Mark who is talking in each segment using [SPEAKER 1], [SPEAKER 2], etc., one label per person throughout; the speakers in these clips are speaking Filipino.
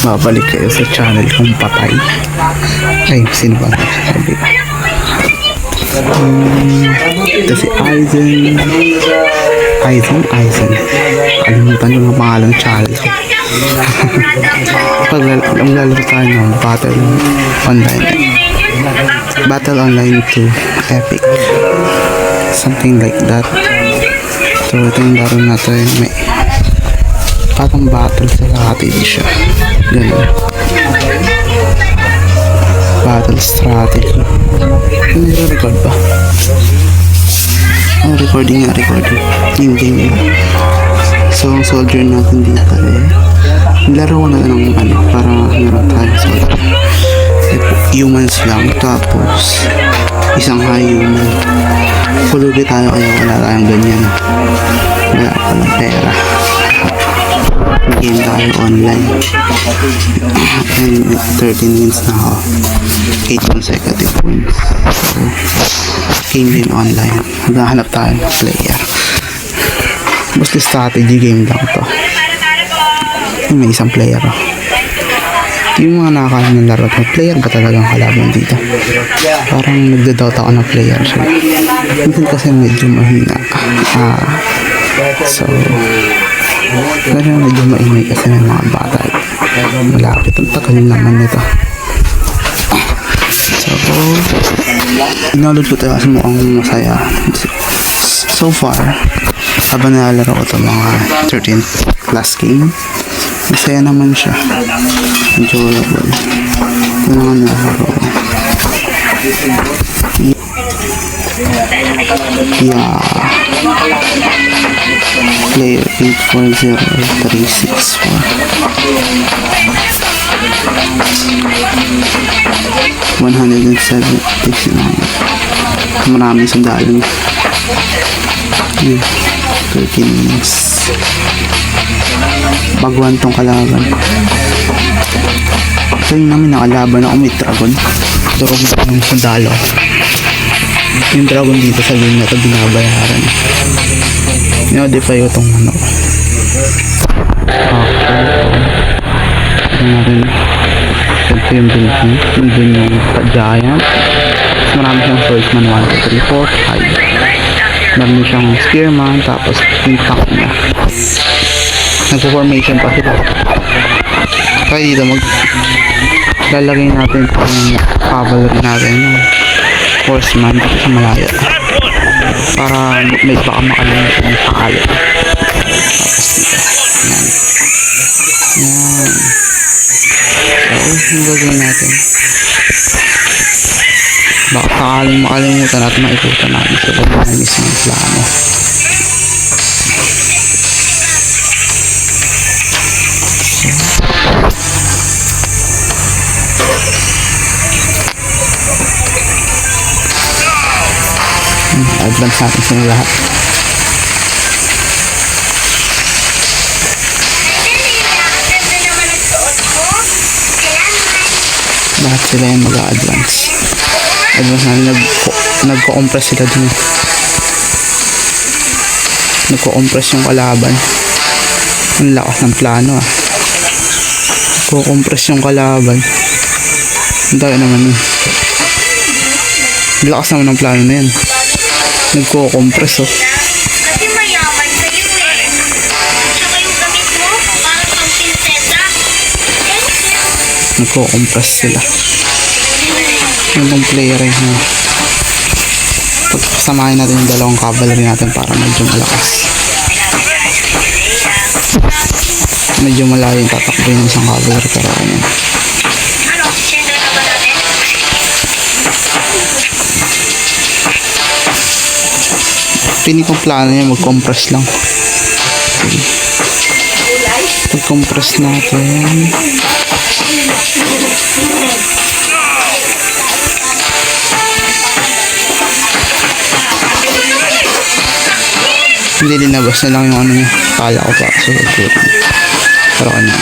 [SPEAKER 1] Babalik kayo sa channel kong patay. Ay, sino ba nagsasabi? Ito si Aizen. Kalimutan nyo ang pangalang channel ko. Pag lalaro tayo ng Battle Online 2 Epic, something like that. So ito yung laro natin, may parang battle sa strategy siya, ganun, battle strategy. Nire-record ba? Oh, recording yung game na. So ang soldier natin dito laro ko na ng para meron tayo soldier. Humans lang, tapos isang high human. Pulubi tayo kaya wala tayong ganyan, wala palang pera. Game tayo online and 13 wins na ako, 8 consecutive wins. So game online, maghahanap tayo ng player. Mostly strategy game lang to. May isang player yung mga nakakain ng laro, player ba talagang kalaban dito? Parang nagda-doubt ako ng player siya. Minsan kasi medyo mahina. So medyo maingay kasi may mga bata. Malapit ang tagal naman nito. So inalod ko tayo kasi mukhang masaya. So far habang nalalaro ko ito mga 13th class game, masaya naman siya, enjoyable. Ito naman nalaro. Yeah, player 840364. Marami sandali. 13 minutes. Baguhan tong kalaban. Ito yung namin nakalaban ako, may dragon. Dragon yung sandalo. Yung dragon dito sa game na ito binabayaran. I-modify ko itong ano. Ito na rin. Ito yung build niya. Yung build yung giant. Marami siyang swordsman 1, 2, 3, 4, 5. Meron siyang spearman, tapos yung tank niya. Nagpo-formation pa sila. Kaya dito lalagay natin yung cavalry natin, yung horseman sa malaya, para may baka makalimutan yung pangalan. Tapos dito, yan. So yung gagawin natin, baka sakaling makalimutan at maikutan natin sa na mismo yung plano. Advance natin sila lahat. Lahat sila yung mag-a-advance. Advance natin, nagko-compress sila dun. Nagko-compress yung kalaban. Ang lakas ng plano nagko-compress yung kalaban. Ang tayo naman yun. Ang lakas naman ng plano na yan. Nagko-compress
[SPEAKER 2] Kasi mayaman kayo Tsaka yung gamit mo, parang pang pinseta.
[SPEAKER 1] Nagko-compress sila. Yung player na pagkasamahin natin yung dalawang cavalry natin para medyo malakas. Medyo malayo yung tatakbo yung isang cavalry, pero ano.
[SPEAKER 2] Ano? Sender na ba natin?
[SPEAKER 1] Pini kong plano niya mag-compress lang. Mag-compress natin. Hindi linabas na lang yung ano niya. Kala ko pa. So, pero ano.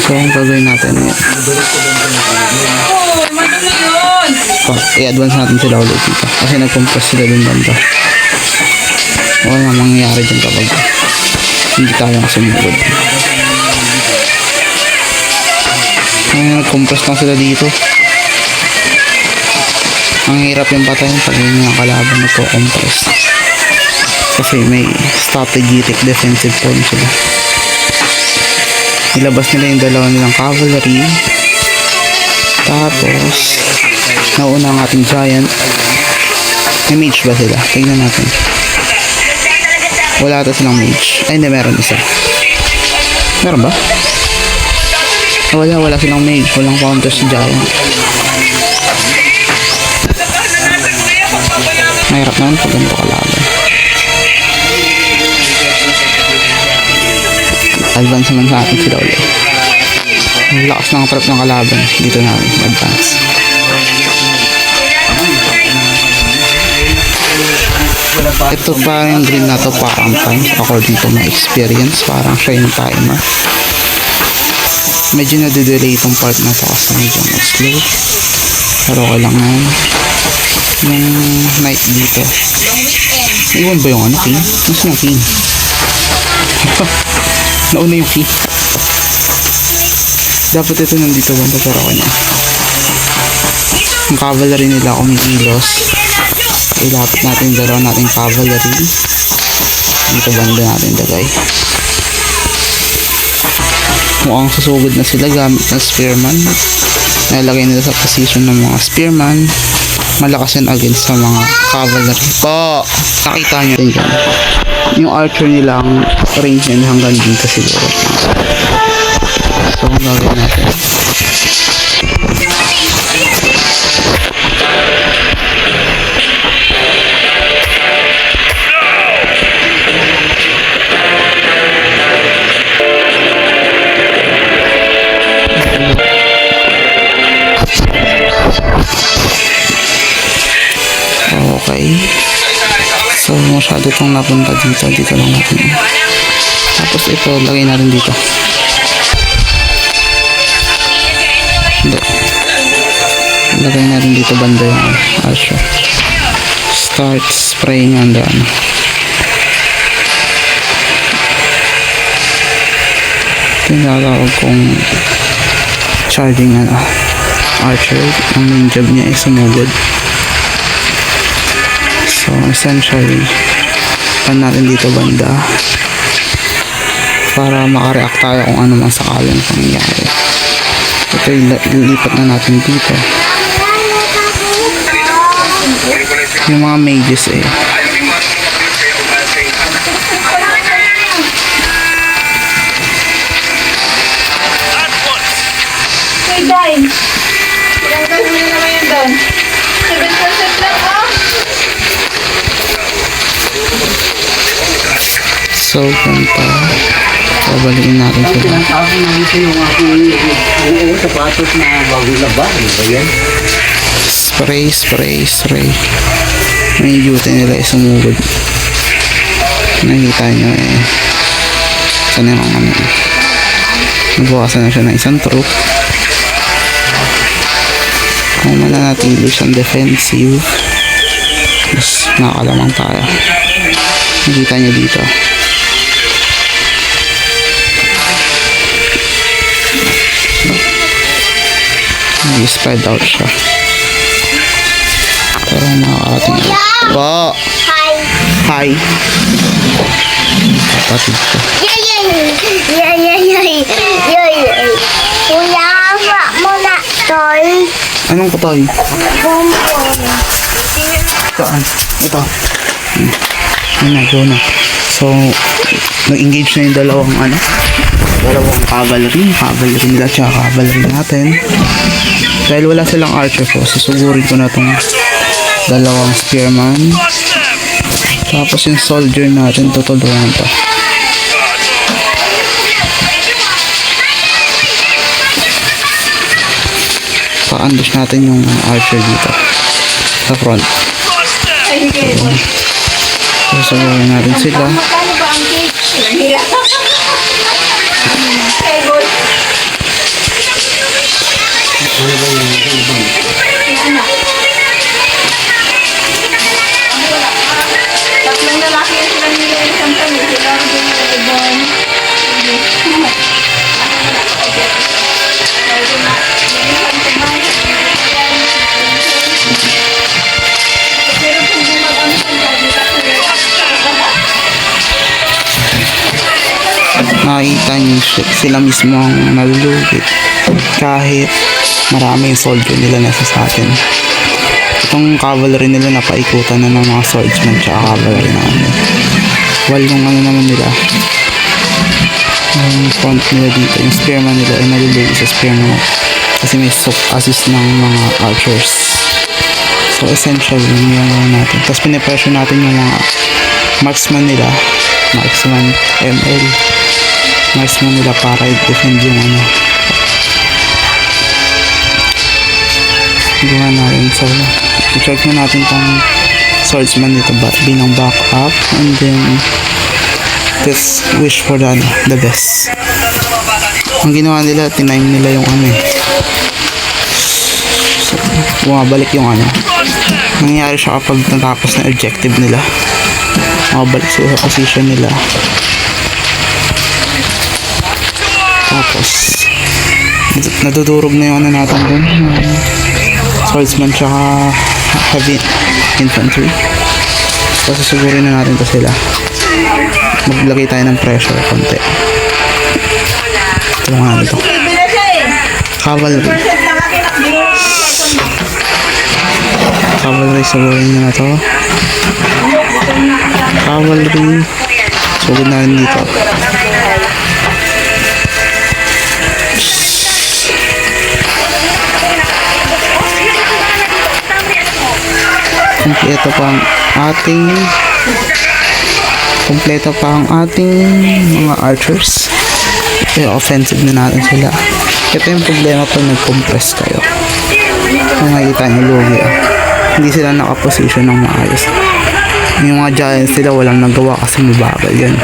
[SPEAKER 1] So, ang gagawin natin yun. I-advance natin sila ulit dito. Kasi nag-compress sila dun banda. Walang mangyayari dyan kapag hindi tayo sumugod. Ay, nag-compress lang sila dito. Ang hirap yung patayin pag yung mga kalaban nagko-compress. Kasi may strategic defensive form sila. Nilabas nila yung dalawa nilang cavalry. Tapos, nauna ang ating giant. May mage ba sila? Tingnan natin. Wala ata silang mage. Ay, hindi, meron isa. Meron ba? Wala silang mage. Walang counters si giant. Mahirap naman pag ganito kalaban. Advance naman sa atin sila ulit. Ang lakas ng prep ng kalaban. Dito na advance. Ito pa yung green na to parang time according to my experience. Parang siya yung timer. Medyo nade-delay itong part na to kasi medyo slow. Pero okay lang na yun. Yung night dito. Iwan ba yung ano, king? Mas yung king? Nauna yung king. Dapat ito nandito banda pero okay na. Yung cavalry nila kumikilos. Ilapit natin yung dalawa nating cavalry. Dito banda natin lagay. Mukhang susugod na sila gamit ng spearman. Nalagay nila sa position ng mga spearman. Malakas yan against sa mga cavalry. Po! Nakita nyo din dyan. Yung archer nilang range nila hanggang dito siguro. So, ang gagawin natin. Okay. So, masyado itong napunta dito. Dito lang natin. Tapos ito, lagay natin dito. Hindi. Lagay natin dito banda yung archer. Start spraying on the ano. Ito yung nakakawag kong charging archer. Ang main job niya ay sumugod. So, essentially, pan natin dito banda para makareact tayo kung ano man sakaling pangyayari. Ito yung lipat na natin dito. Yung mga mages eh.
[SPEAKER 2] Hey, Dime. Ilang gawin mo naman yun doon? 7% lang, oh.
[SPEAKER 1] So, punta. Babalikin natin sila.
[SPEAKER 3] Sabi namin sa yung ako sapatos na bago laba. Ano ba yan?
[SPEAKER 1] Spray. May duty nila ay sumugod. Nakikita nyo eh. Sana yung ano. Nabukasan na siya ng isang troop. Kung mananatili siyang defensive, mas nakakalamang tayo. Nakikita nyo dito. Spread out siya. Pero nakakarating na. Wow! Hi! Kapatid ko.
[SPEAKER 2] Kuya, hawa mo na, tol.
[SPEAKER 1] Anong katoy?
[SPEAKER 2] Bonbon.
[SPEAKER 1] Saan? Ito. Ayun na, go na. So, nag-engage na yung dalawang cavalry nila tsaka cavalry natin. Dahil wala silang archer ko, susugurin ko na tong dalawang spearman. Tapos yung soldier natin, tutulungan to. Pa-ambush natin yung archer dito sa front. Susugurin natin sila.
[SPEAKER 2] Magkano ba ang cake? Tatlong lalaki yung silang
[SPEAKER 1] sila mismo ang nalulugi kahit marami yung soldier nila nasa sa atin. Itong cavalry nila napaikutan na ng mga swordsman tsaka cavalry namin. While yung ano naman nila, yung front nila dito, yung spearman nila ay nalulugi sa spearman kasi may assist ng mga archers. So essential yung ginagawa natin. Tapos pinipressure natin yung mga marksman nila, marksman ML, marksman nila para i-defend yung ano. Gawa natin. So i-check mo natin tong swordsman dito bilang backup, and then just wish for the best. Ang ginawa nila, tinime nila yung ano eh. So, bumabalik yung ano. Nangyayari siya kapag natapos na objective nila. Bumabalik sila sa position nila. Tapos nadudurog na yung ano natin dun. Swordsman tsaka heavy infantry. Tapos sigurin na natin to sila. Maglagay tayo ng pressure konti. Ito nga ito. Cavalry. Cavalry, sagurin nyo na to. Cavalry. Sugod na rin dito. Kompleto pa ang ating mga archers. Kaya offensive na natin sila. Ito yung problema pag nag-compress kayo. Kung makikita nyo lugi hindi sila nakaposition ng maayos. Yung mga giants sila walang nagawa kasi mabagal yan.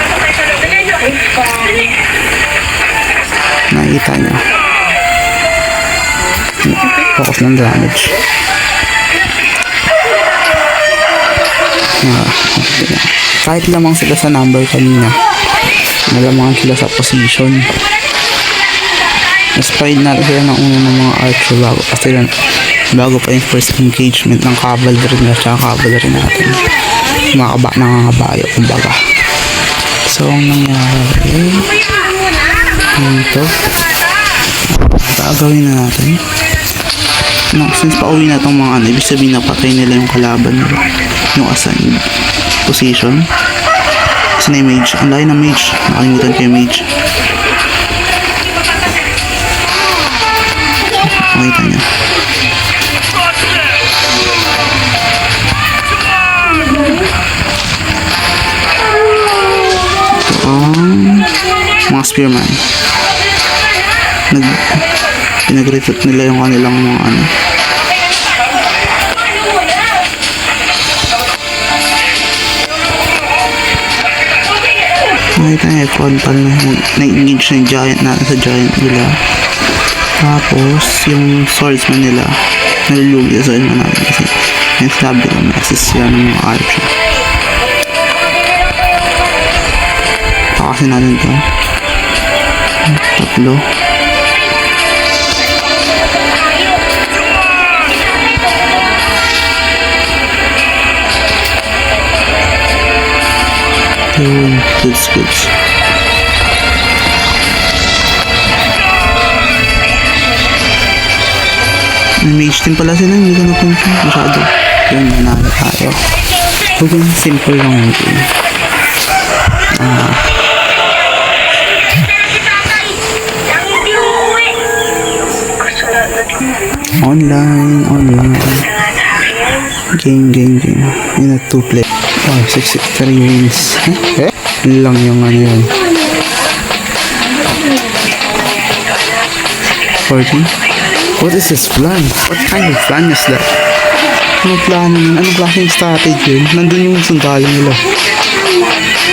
[SPEAKER 1] Nakikita nyo. Focus ng damage. Kahit lamang sila sa number kanina, nalamangan sila sa position. Mas-pride natin sila ng una ng mga archer bago pa yung first engagement ng cavalry nila tsaka cavalry natin. Nangangabayo kumbaga. So ang nangyari ito, gagawin na natin. Since pauwi na itong mga ano, ibig sabihin napatay nila yung kalaban nila, yung assigned position. Kasi na yung mage, ang layo ng mage, nakalimutan ko yung mage. Makita niya. Ito ang mga spearman. Pinag-recruit nila yung kanilang mga ano. Nakita niya yung frontal na-engage na yung giant natin sa giant nila. Tapos yung swordsman nila nalulugi sa swordsman natin kasi yung sabi ko may assist sila ng mga archer. Pakasin natin ito. Tatlo. Yun, goods. May mage din pala sila, hindi ko napansin masyado. Yun, nanalo tayo. Okay, simple lang yung game. Online. Game. Yun na 2 play. Oh, 63 wins. Yun lang yung ano yun. 14? What is this plan? What kind of plan is that? Anong plano yun? Anong klaseng strategy yun? Nandun yung sundalo nila.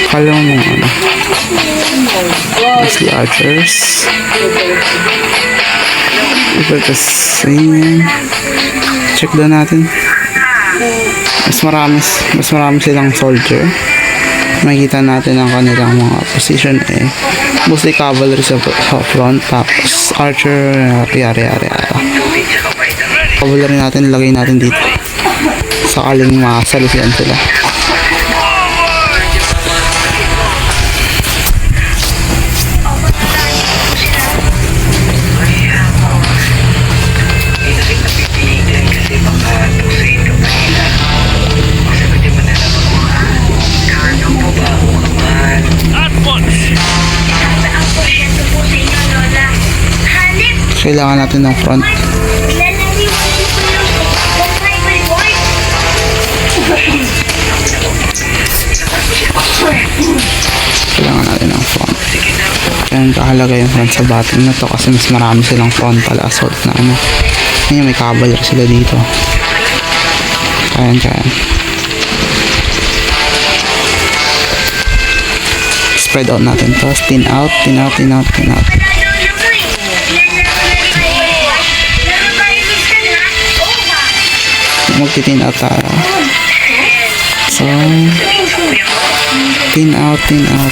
[SPEAKER 1] Kala mo ano. That's the archers. Iba the same. Check down natin. Mas marami silang soldier. Makikita natin ang kanilang mga position eh. Mostly cavalry sa front, tapos archer, yari. Cavalry natin, lagay natin dito. Sakaling masalisihan sila. Kailangan natin ng front. Kailangan natin ng front. Kaya kahalaga yung front sa battle na to kasi mas marami silang frontal assault na ano. Ngayon may cavalry sila dito. Kaya. Spread out natin to. Thin out. Magti-thin out tayo. So, thin out. Thin out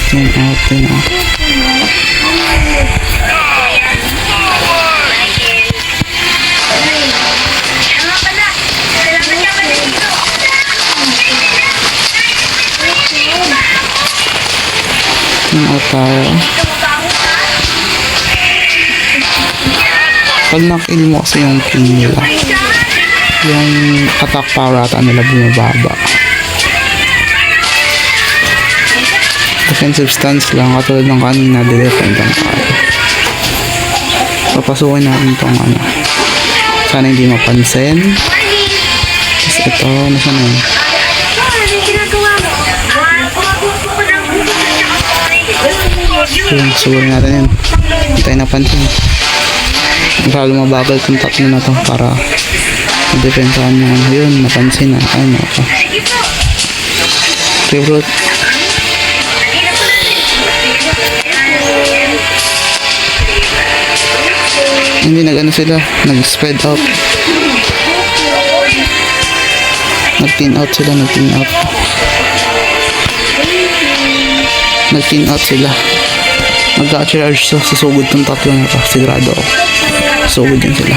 [SPEAKER 1] tayo. Pag nakill mo kasi yung king nila, yung attack power ata nila bumababa. Defensive stance lang katulad ng kanina, defend lang tayo. Papasukin natin tong ano, sana hindi mapansin. Tapos ito, nasa na yun? Yun, sugurin natin yun. Hindi tayo napansin. Lalo mabagal itong tatlo na to para madepensahan yung ano yun, napansin na. Ayun ako. Favorite. Hindi nag-ano sila, nag-spread out. Nag-thin out sila. Nag-thin out sila. Mag-charge sa susugod tong tatlo na to. Sigurado ako. Susugod din sila.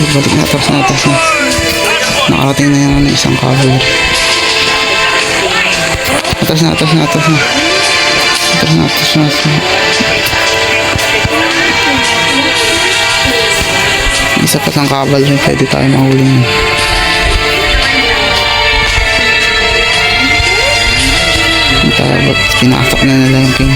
[SPEAKER 1] Balik na, atras na. Nakarating na yung ano, isang cavalry. Atras na. Isa pa ng cavalry, pwede tayo mahuli mo. Ba't pinatak na nila yung king.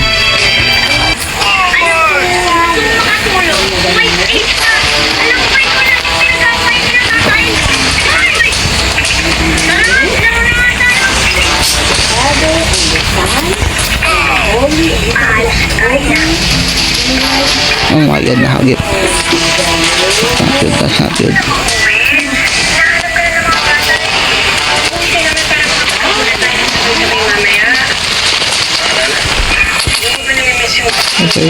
[SPEAKER 1] Oh my god, nahagip. That's not good. Okay.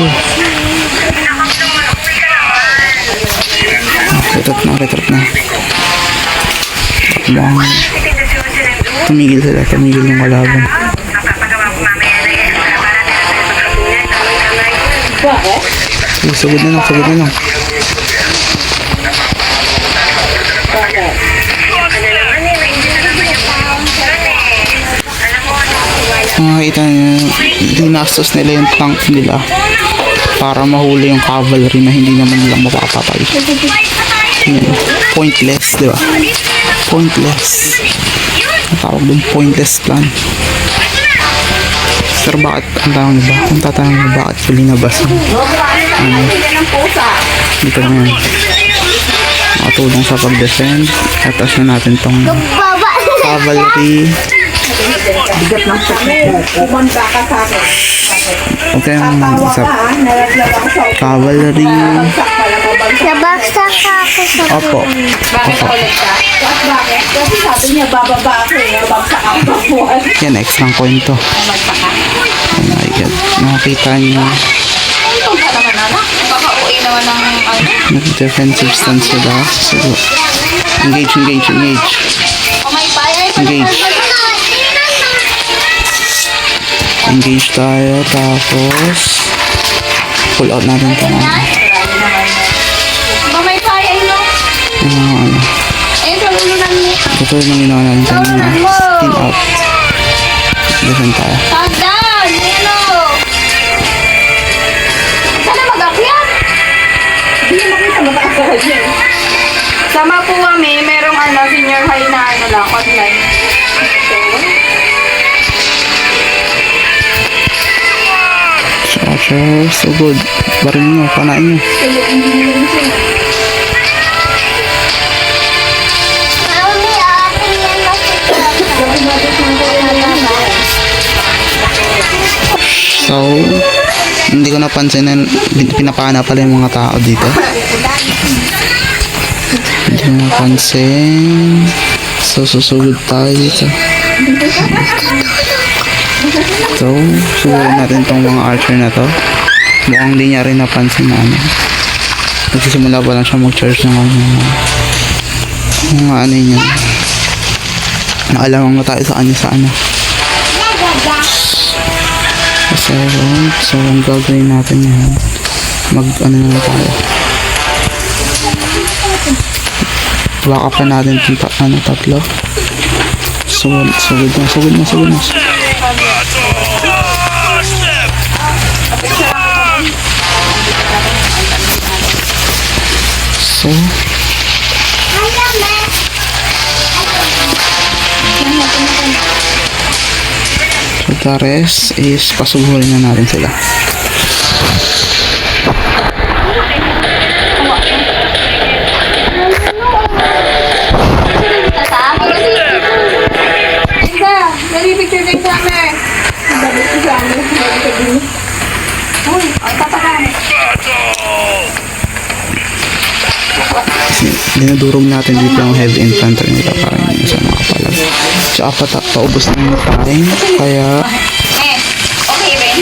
[SPEAKER 1] Retreat na. Tumigil yung kalaban. Sugod na lang. Makikita nyo, dinastos nila yung tank nila para mahuli yung cavalry na hindi naman nila mapapatay. Yan. Pointless, di ba? Pointless. Natawag doon, pointless plan. Pero bakit, ang tatanong nyo bakit pinabas dito lang yan. Makatulong sa pag-defend. Atas na natin tong cavalry.
[SPEAKER 3] Bigat ng kumanta ka sa akin.
[SPEAKER 1] Okay, sa cavalry.
[SPEAKER 2] Nabaksak ako sa
[SPEAKER 1] Opo.
[SPEAKER 3] Bakit ulit ka? Bakit? Kasi sabi niya bababa ako eh. Nabaksak ako sa buwan.
[SPEAKER 1] Yan, X ng coin to. Oh my god. Nakakita nyo.
[SPEAKER 3] Ano ka naman anak? Baka uwi naman ng ano?
[SPEAKER 1] Nag-defensive stance sila. So, engage.
[SPEAKER 3] Oh my fire.
[SPEAKER 1] Engage tayo. Tapos pull out natin ito.
[SPEAKER 3] Oh my fire, no?
[SPEAKER 1] Ano.
[SPEAKER 3] Ayun sa ulo ng niya.
[SPEAKER 1] Ito yung ginawa natin kanina. Thin out. Defend tayo.
[SPEAKER 3] Tandaan! Ayan o! Sana mag-akyat? Hindi mo kita mataas sa kanya. Sama po kami, merong senior high na lang, online.
[SPEAKER 1] Sure, so good. Barin nyo, panain nyo. So, hindi ko napansin na pinapana pala yung mga tao dito. Hindi ko napansin. So, susugod tayo dito. So, subukan natin tong mga archer na to. Mukhang di niya rin napansin na ano. Nagsisimula pa lang siya mag-charge ng mga ano niya. Naalamang na tayo sa kanya sa ano. So, ang gagawin natin yan. Mag-ano na tayo. Baka pa natin itong tatlo. Sugod na. So, the rest is pasuburin na natin sila.
[SPEAKER 3] Picture din sa amin. Balik ko sa amin. Uy, ang tatakan.
[SPEAKER 1] Dinadurog natin dito yung heavy infantry nila para hindi sa makapalag. Tsaka paubos na yung time. Kaya
[SPEAKER 3] Okay, Ben?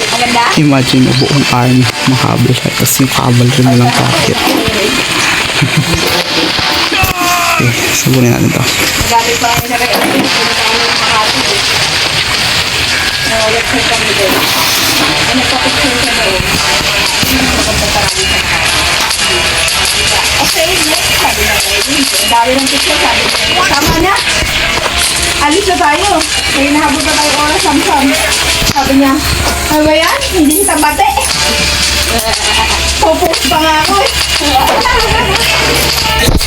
[SPEAKER 3] Maganda?
[SPEAKER 1] imagine na buong army mahabol siya. Tapos yung cavalry mo lang target. Okay, sabunin natin to.
[SPEAKER 3] Magamit pa kami sa kaya. Hindi kami makakapit. Website kami din. Nagpapicture sa doon. Okay, next. Sabi na kayo. Ang dami ng picture. Sabi na kayo. Tama na. Alis na tayo. May nahabot na tayo oras. Samsam. Sabi niya, ano ba yan? Hindi kita bate. Popost pa nga ako eh.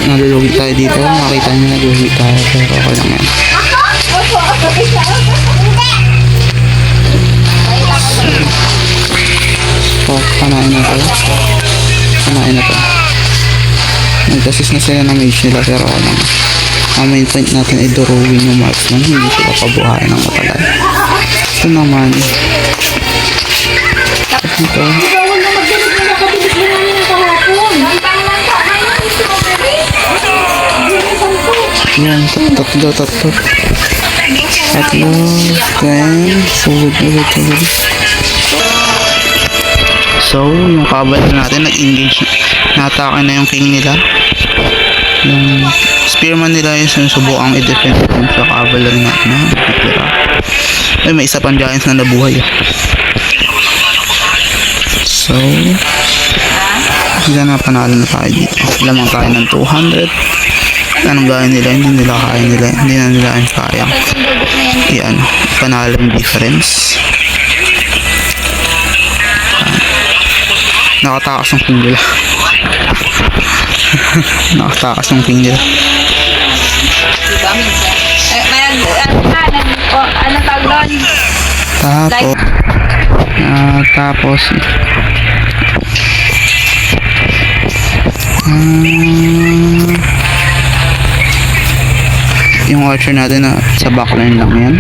[SPEAKER 1] Nalulugi tayo dito. Makita nyo nalulugi tayo. Pero okay lang yan.
[SPEAKER 3] Opo, isa.
[SPEAKER 1] So, panain na to. Panain na to. Nag-assist na sila ng mage nila. Pero ano, ang main point natin ay durugin yung marksman. Hindi sila pabuhayin ng matagal. Ito naman. Ito.
[SPEAKER 3] Bawal na magdalit na nakatilit na namin ng kahapon. Lantang-lanta. Ngayon, strawberry.
[SPEAKER 1] Yan, tatlo. Tatlo. Then, sugod. So, yung cavalry natin nag-engage. Natake na yung king nila. Yung spearman nila yung sinusubukang i-defend sa cavalry natin. Ay, may isa pang giants na nabuhay. So, sila na panalo na tayo dito. Lamang tayo ng 200. Anong gaya nila? Hindi na nila kaya. Yan, panalo yung difference. Nakatakas ng king nila. Nakatakas ng king nila.
[SPEAKER 3] Ano tawag doon?
[SPEAKER 1] Tapos yung archer natin na sa backline lang yan.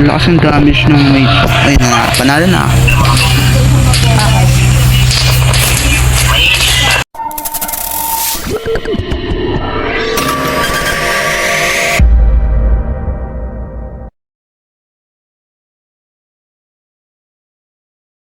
[SPEAKER 1] Lakas ng damage ng mage. Ayun na, panalo na.